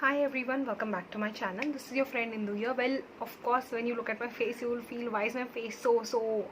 Hi everyone, welcome back to my channel. This is your friend Indu here. Well, of course, when you look at my face, you will feel, why is my face so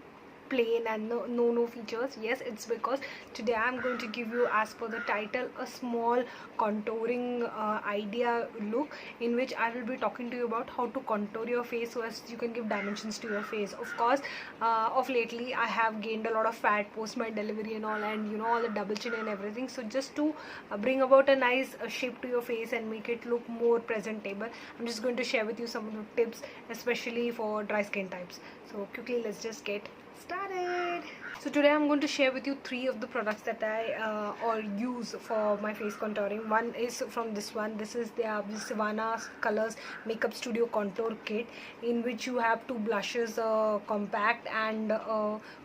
plain and no features? Yes, it's because today I'm going to give you, as per the title, a small contouring idea look, in which I will be talking to you about how to contour your face so as you can give dimensions to your face. Of course, of lately I have gained a lot of fat post my delivery and all, and you know, all the double chin and everything. So just to bring about a nice shape to your face and make it look more presentable, I'm just going to share with you some of the tips, especially for dry skin types. So quickly, let's just get started. So today I'm going to share with you 3 of the products that I all use for my face contouring. One is from this one. This is the Savannah Colors Makeup Studio Contour Kit, in which you have 2 blushes, compact and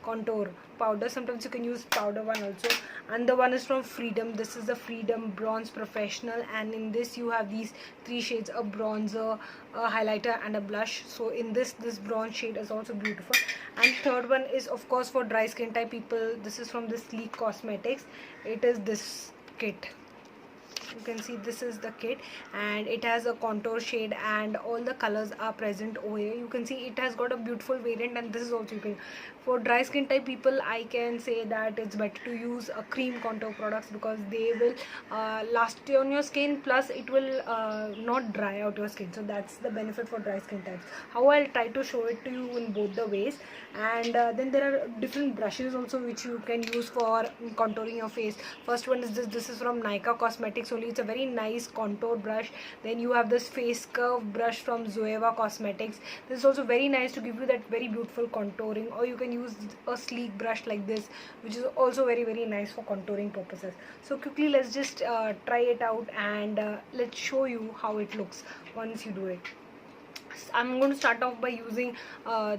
contour powder. Sometimes you can use powder one also. And the one is from Freedom. This is the Freedom Bronze Professional, and in this you have these 3 shades: a bronzer, a highlighter and a blush. So in this bronze shade is also beautiful. And third one is, of course, for dry skin type people. This is from the Sleek Cosmetics. It is this kit. You can see this is the kit, and it has a contour shade and all the colors are present over here. You can see it has got a beautiful variant, and this is also, you can, for dry skin type people, I can say that it's better to use a cream contour products, because they will last on your skin, plus it will not dry out your skin. So that's the benefit for dry skin types. How I'll try to show it to you in both the ways. And then there are different brushes also which you can use for contouring your face. First one is this is from Nykaa Cosmetics only. It's a very nice contour brush. Then you have this face curve brush from Zoeva Cosmetics. This is also very nice to give you that very beautiful contouring. Or you can use a sleek brush like this, which is also very nice for contouring purposes. So quickly, let's just try it out, and let's show you how it looks once you do it. I'm going to start off by using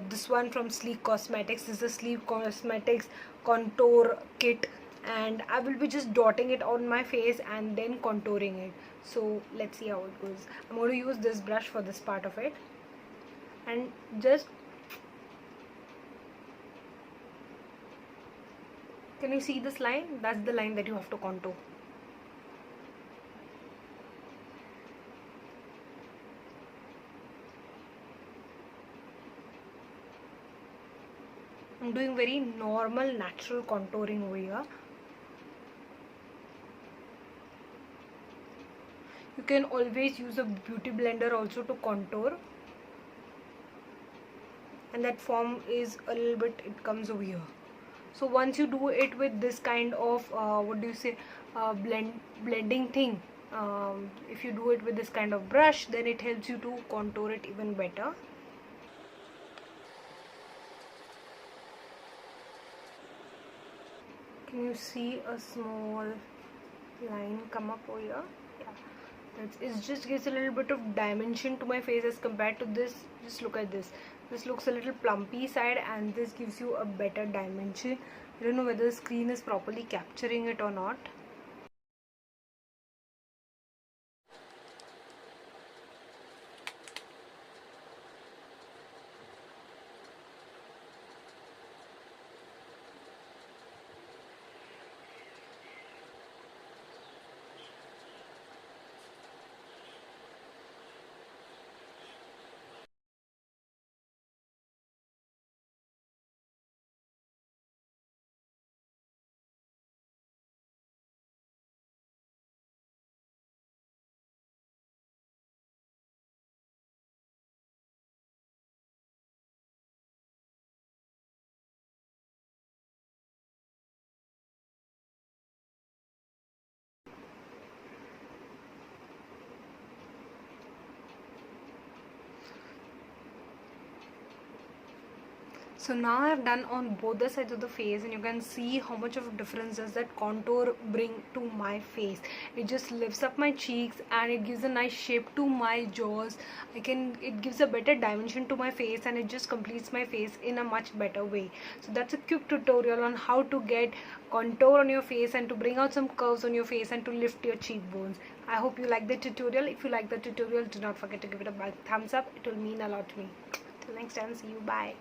this one from Sleek Cosmetics. This is the Sleek Cosmetics Contour Kit, and I will be just dotting it on my face and then contouring it. So let's see how it goes. I'm going to use this brush for this part of it, and just, can you see this line? That's the line that you have to contour. I'm doing very normal, natural contouring over here. You can always use a beauty blender also to contour, and that form is a little bit, it comes over here. So once you do it with this kind of what do you say, blending thing, if you do it with this kind of brush, then it helps you to contour it even better. Can you see a small line come up over here? Yeah, it just gives a little bit of dimension to my face as compared to this. Just look at this. This looks a little plumpy side, and this gives you a better dimension. I don't know whether the screen is properly capturing it or not. So now I have done on both the sides of the face, and you can see how much of a difference does that contour bring to my face. It just lifts up my cheeks, and it gives a nice shape to my jaws. It gives a better dimension to my face, and it just completes my face in a much better way. So that's a quick tutorial on how to get contour on your face and to bring out some curves on your face and to lift your cheekbones. I hope you like the tutorial. If you like the tutorial, do not forget to give it a big thumbs up. It will mean a lot to me. Till next time, see you. Bye.